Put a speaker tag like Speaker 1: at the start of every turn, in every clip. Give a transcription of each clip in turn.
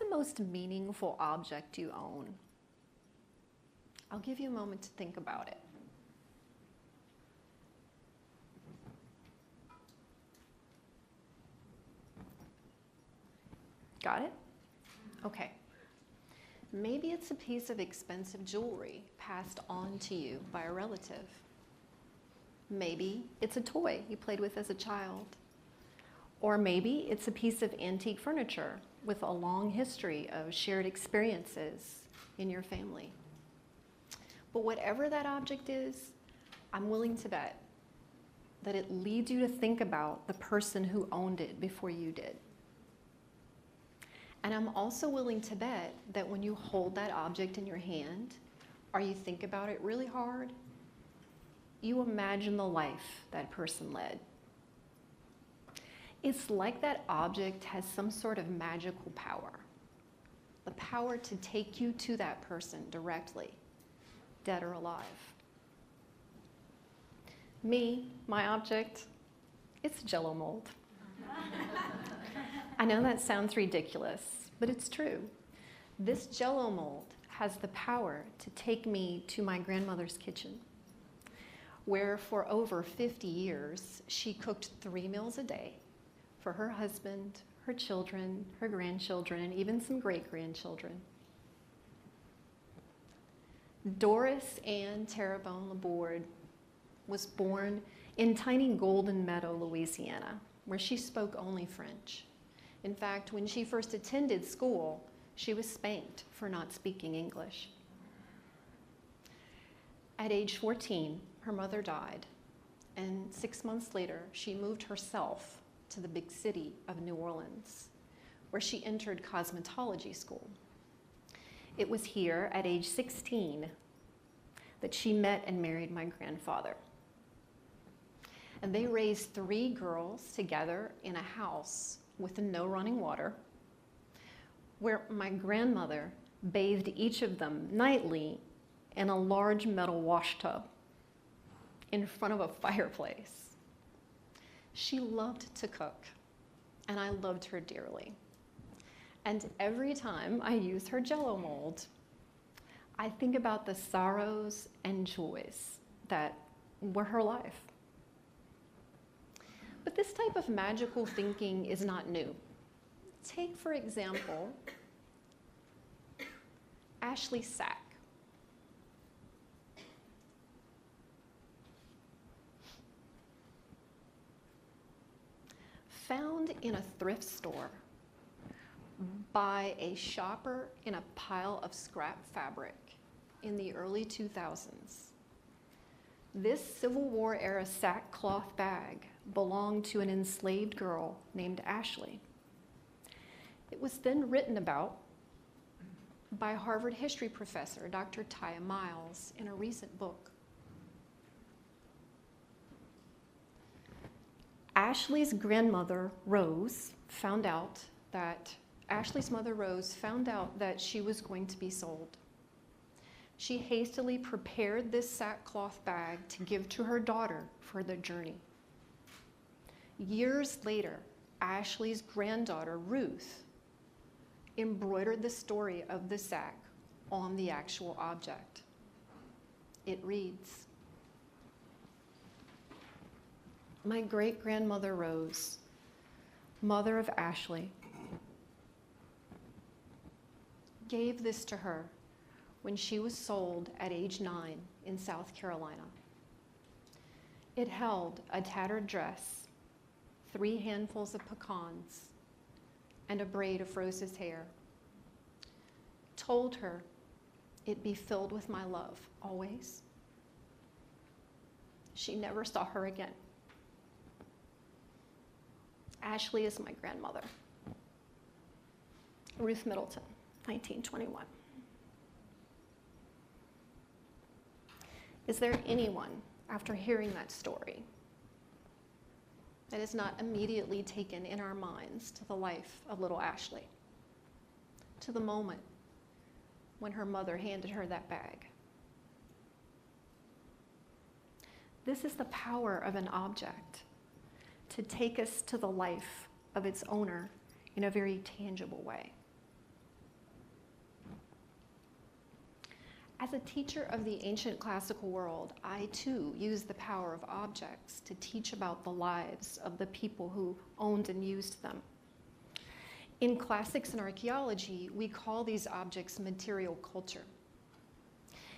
Speaker 1: the most meaningful object you own? I'll give you a moment to think about it. Got it? Okay. Maybe it's a piece of expensive jewelry passed on to you by a relative. Maybe it's a toy you played with as a child. Or maybe it's a piece of antique furniture with a long history of shared experiences in your family. But whatever that object is, I'm willing to bet that it leads you to think about the person who owned it before you did. And I'm also willing to bet that when you hold that object in your hand, or you think about it really hard, you imagine the life that person led. It's like that object has some sort of magical power, the power to take you to that person directly, dead or alive. Me, my object, it's a Jell-O mold. I know that sounds ridiculous, but it's true. This Jell-O mold has the power to take me to my grandmother's kitchen, where for over 50 years, she cooked 3 meals a day for her husband, her children, her grandchildren, and even some great-grandchildren. Doris Ann Terrebonne Laborde was born in tiny Golden Meadow, Louisiana, where she spoke only French. In fact, when she first attended school, she was spanked for not speaking English. At age 14, her mother died, and 6 months later, she moved herself to the big city of New Orleans, where she entered cosmetology school. It was here at age 16 that she met and married my grandfather. And they raised 3 girls together in a house with no running water, where my grandmother bathed each of them nightly in a large metal wash tub in front of a fireplace. She loved to cook, and I loved her dearly. And every time I use her Jell-O mold, I think about the sorrows and joys that were her life. But this type of magical thinking is not new. Take, for example, Ashley Sack. Found in a thrift store by a shopper in a pile of scrap fabric in the early 2000s. This Civil War era sackcloth bag belonged to an enslaved girl named Ashley. It was then written about by Harvard history professor Dr. Taya Miles in a recent book. Ashley's grandmother, Rose, found out that she was going to be sold. She hastily prepared this sackcloth bag to give to her daughter for the journey. Years later, Ashley's granddaughter, Ruth, embroidered the story of the sack on the actual object. It reads, "My great-grandmother Rose, mother of Ashley, gave this to her when she was sold at age 9 in South Carolina. It held a tattered dress, 3 handfuls of pecans, and a braid of Rose's hair. Told her it'd be filled with my love, always. She never saw her again. Ashley is my grandmother." Ruth Middleton, 1921. Is there anyone, after hearing that story, that is not immediately taken in our minds to the life of little Ashley, to the moment when her mother handed her that bag? This is the power of an object, to take us to the life of its owner in a very tangible way. As a teacher of the ancient classical world, I too use the power of objects to teach about the lives of the people who owned and used them. In classics and archaeology, we call these objects material culture.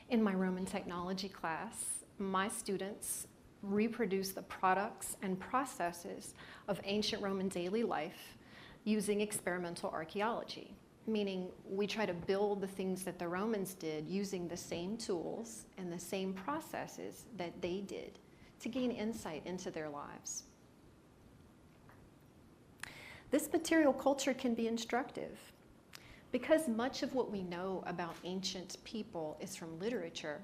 Speaker 1: In my Roman technology class, my students reproduce the products and processes of ancient Roman daily life using experimental archaeology, meaning we try to build the things that the Romans did using the same tools and the same processes that they did to gain insight into their lives. This material culture can be instructive because much of what we know about ancient people is from literature.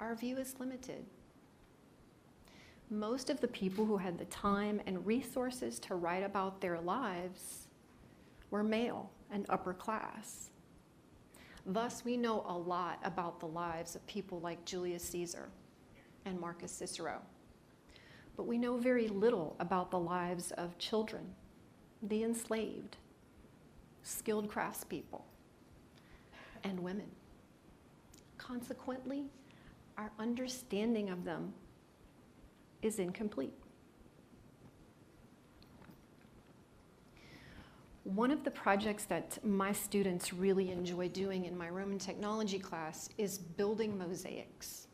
Speaker 1: Our view is limited. Most of the people who had the time and resources to write about their lives were male and upper class. Thus, we know a lot about the lives of people like Julius Caesar and Marcus Cicero. But we know very little about the lives of children, the enslaved, skilled craftspeople, and women. Consequently, our understanding of them is incomplete. One of the projects that my students really enjoy doing in my Roman technology class is building mosaics.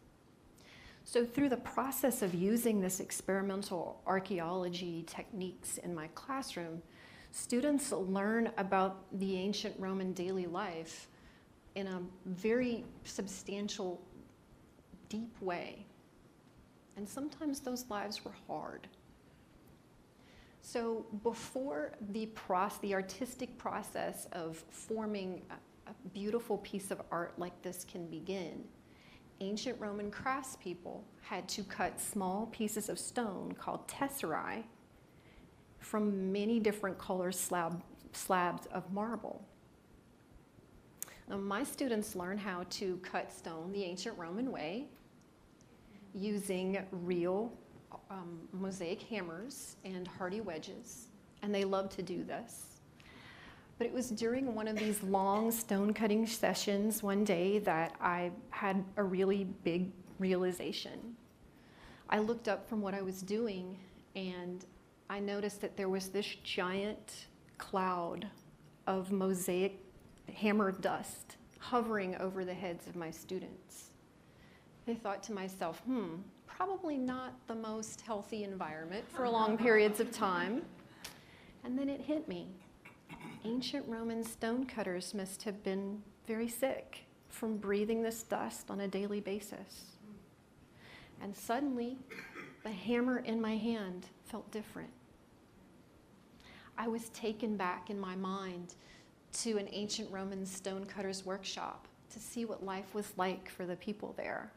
Speaker 1: So through the process of using this experimental archaeology techniques in my classroom, students learn about the ancient Roman daily life in a very substantial, deep way. And sometimes those lives were hard. So before the artistic process of forming a beautiful piece of art like this can begin, ancient Roman craftspeople had to cut small pieces of stone called tesserae from many different color slabs of marble. Now, my students learn how to cut stone the ancient Roman way using real mosaic hammers and hardy wedges, and they love to do this. But it was during one of these long stone cutting sessions one day that I had a really big realization. I looked up from what I was doing and I noticed that there was this giant cloud of mosaic hammer dust hovering over the heads of my students. I thought to myself, probably not the most healthy environment for long periods of time. And then it hit me. Ancient Roman stonecutters must have been very sick from breathing this dust on a daily basis. And suddenly, the hammer in my hand felt different. I was taken back in my mind to an ancient Roman stonecutter's workshop to see what life was like for the people there.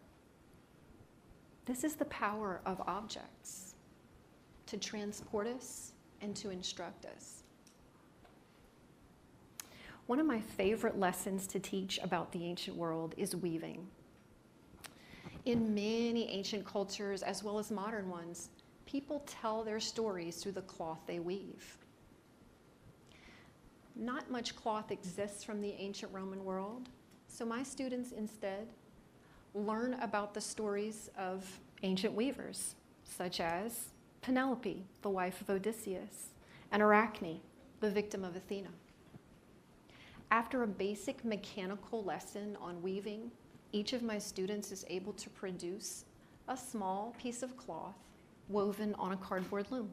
Speaker 1: This is the power of objects, to transport us and to instruct us. One of my favorite lessons to teach about the ancient world is weaving. In many ancient cultures, as well as modern ones, people tell their stories through the cloth they weave. Not much cloth exists from the ancient Roman world, so my students instead learn about the stories of ancient weavers, such as Penelope, the wife of Odysseus, and Arachne, the victim of Athena. After a basic mechanical lesson on weaving, each of my students is able to produce a small piece of cloth woven on a cardboard loom.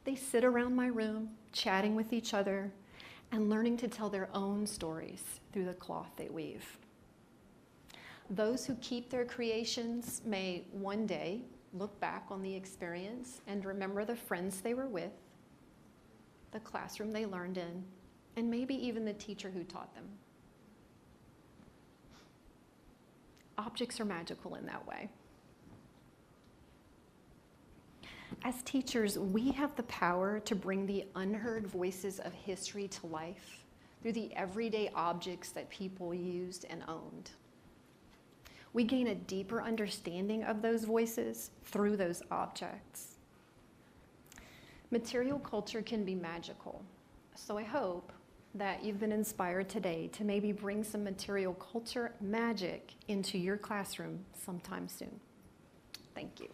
Speaker 1: They sit around my room, chatting with each other, and learning to tell their own stories through the cloth they weave. Those who keep their creations may one day look back on the experience and remember the friends they were with, the classroom they learned in, and maybe even the teacher who taught them. Objects are magical in that way. As teachers, we have the power to bring the unheard voices of history to life through the everyday objects that people used and owned. We gain a deeper understanding of those voices through those objects. Material culture can be magical, so I hope that you've been inspired today to maybe bring some material culture magic into your classroom sometime soon. Thank you.